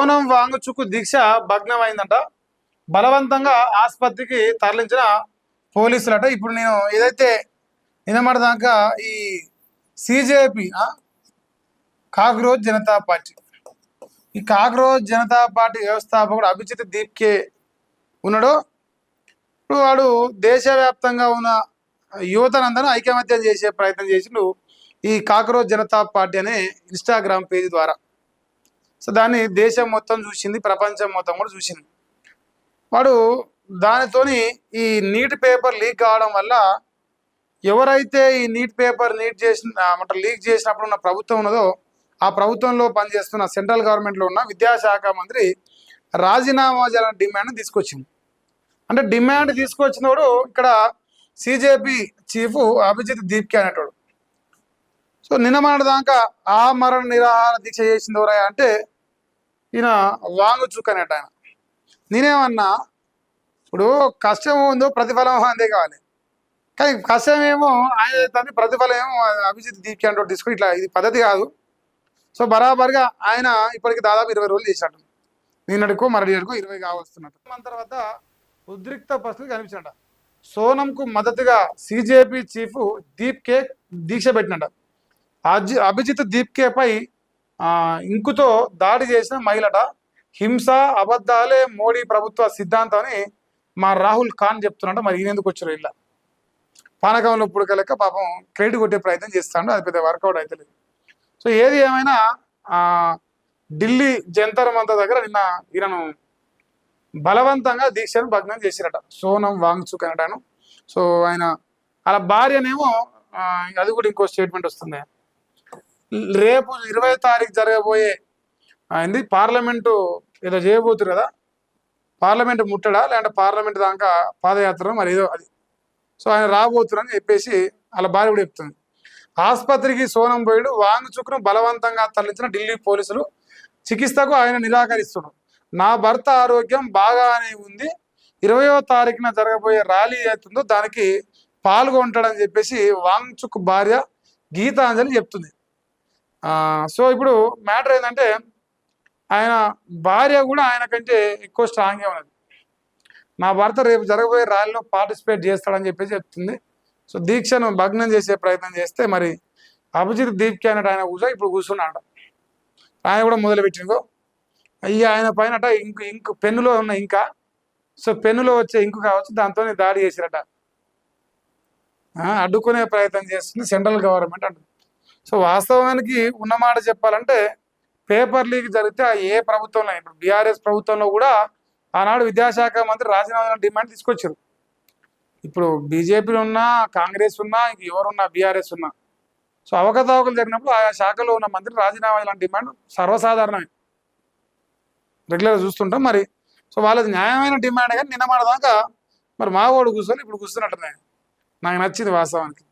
సోనం వాంగ్చుక్ దీక్ష భగ్నమైందంట. బలవంతంగా ఆసుపత్రికి తరలించిన పోలీసులట. ఇప్పుడు నేను ఏదైతే నిన్నమడదాకా ఈ సిజేపి కాక్రోజ్ జనతా పార్టీ ఈ కాక్రోజ్ జనతా పార్టీ వ్యవస్థాపకుడు అభిజిత్ దీప్కే ఉన్నాడో, ఇప్పుడు వాడు దేశవ్యాప్తంగా ఉన్న యువతనందరూ ఐకమత్యం చేసే ప్రయత్నం చేసిండు ఈ కాక్రోజ్ జనతా పార్టీ అనే ఇన్స్టాగ్రామ్ పేజ్ ద్వారా. సో దాన్ని దేశం మొత్తం చూసింది, ప్రపంచం మొత్తం కూడా చూసింది. వాడు దానితోని ఈ నీట్ పేపర్ లీక్ కావడం వల్ల ఎవరైతే ఈ నీట్ పేపర్ లీక్ చేసినప్పుడు ఉన్న ప్రభుత్వం ఉన్నదో ఆ ప్రభుత్వంలో పనిచేస్తున్న సెంట్రల్ గవర్నమెంట్లో ఉన్న విద్యాశాఖ మంత్రి రాజీనామా చేయాలని డిమాండ్ తీసుకొచ్చింది. అంటే డిమాండ్ తీసుకొచ్చినోడు ఇక్కడ సిజేపి చీఫ్ అభిజిత్ దీప్కే అనేటోడు. సో నిన్న దాకా ఆ మరణ నిరాహార దీక్ష చేసింది ఎవరయ్యా అంటే ఈయన వాంగ్చుక్ అనేట ఆయన. నేనేమన్నా, ఇప్పుడు కష్టం ఉందో ప్రతిఫలం అందే కావాలి, కానీ కష్టమేమో ఆయన తండ్రి, ప్రతిఫలం ఏమో అభిజిత్ దీప్కే అంటూ తీసుకుని ఇట్లా ఇది పద్ధతి కాదు. సో బరాబర్గా ఆయన ఇప్పటికి దాదాపు 20 రోజులు చేసినట్టు, నిన్నటికో మరడికో 20 కావస్తున్నట్టు. మన తర్వాత ఉద్రిక్త పరిస్థితి కనిపించినట. సోనంకు మద్దతుగా సిజేపి చీఫ్ దీప్కే దీక్ష పెట్టినట. అభిజిత్ దీప్కేపై ఇంకుతో దాడి చేసిన మహిళట. హింస అబద్ధాలే మోడీ ప్రభుత్వ సిద్ధాంతం అని మా రాహుల్ ఖాన్ చెప్తున్నట్ట. మరి ఈయన ఎందుకు వచ్చారు? ఇలా పానకంలో పుడకలేక పాపం క్రెడిట్ కొట్టే ప్రయత్నం చేస్తాడు, అది పెద్ద వర్కౌట్ అయితే లేదు. సో ఏది ఏమైనా ఢిల్లీ జంతర్ మంతర్ దగ్గర నిన్న ఈయనను బలవంతంగా దీక్షను భగ్నం చేసిరట, సోనం వాంగ్చుక్ అనటాను. సో ఆయన అలా భార్యనేమో అది కూడా ఇంకో స్టేట్మెంట్ వస్తుంది. రేపు 20వ తారీఖు జరగబోయే ఏంది పార్లమెంటు ఏదో చేయబోతురు కదా, పార్లమెంటు ముట్టడా లేదంటే పార్లమెంటు దాకా పాదయాత్ర మరి ఏదో అది. సో ఆయన రాబోతురని చెప్పేసి వాళ్ళ భార్య కూడా చెప్తుంది. ఆసుపత్రికి సోనం పోయిడు. వాంగ్చుక్ను బలవంతంగా తరలించిన ఢిల్లీ పోలీసులు. చికిత్సకు ఆయన నిరాకరిస్తున్నాడు. నా భర్త ఆరోగ్యం బాగానే ఉంది, 20వ తారీఖున జరగబోయే ర్యాలీ అవుతుందో దానికి పాల్గొంటాడని చెప్పేసి వాంగ్చుక్ భార్య గీతాంజలి చెప్తుంది. సో ఇప్పుడు మ్యాటర్ ఏంటంటే ఆయన భార్య కూడా ఆయన కంటే ఎక్కువ స్ట్రాంగ్గా ఉన్నది. నా భర్త రేపు జరగబోయే ర్యాలీలో పార్టిసిపేట్ చేస్తాడని చెప్పేసి చెప్తుంది. సో దీక్షను భగ్నం చేసే ప్రయత్నం చేస్తే మరి అభిజిత్ దీప్కే అన్నట్టు ఆయన ఇప్పుడు కూర్చున్నాడు. ఆయన కూడా మొదలుపెట్టిందో అయ్యి ఆయన పైన ఇంకు పెన్నులో ఉన్న ఇంకా, సో పెన్నులో వచ్చే ఇంకు కావచ్చు, దాంతో దాడి చేసిరట. అడ్డుకునే ప్రయత్నం చేస్తుంది సెంట్రల్ గవర్నమెంట్ అంటుంది. సో వాస్తవానికి ఉన్నమాట చెప్పాలంటే పేపర్ లీక్ జరిగితే ఏ ప్రభుత్వంలో, ఇప్పుడు బీఆర్ఎస్ ప్రభుత్వంలో కూడా ఆనాడు విద్యాశాఖ మంత్రి రాజీనామా డిమాండ్ తీసుకొచ్చారు. ఇప్పుడు బీజేపీలో ఉన్నా, కాంగ్రెస్ ఉన్నా, ఇంక ఎవరున్నా, బీఆర్ఎస్ ఉన్నా, సో అవకతవకలు జరిగినప్పుడు ఆయా శాఖలో ఉన్న మంత్రి రాజీనామా ఇలాంటి డిమాండ్ సర్వసాధారణమే, రెగ్యులర్గా చూస్తుంటాం. మరి సో వాళ్ళది న్యాయమైన డిమాండ్, కానీ నిన్న దాకా మరి మా వాడు కూర్చొని ఇప్పుడు కూర్చున్నట్టున్నాయి. నాకు నచ్చింది వాస్తవానికి.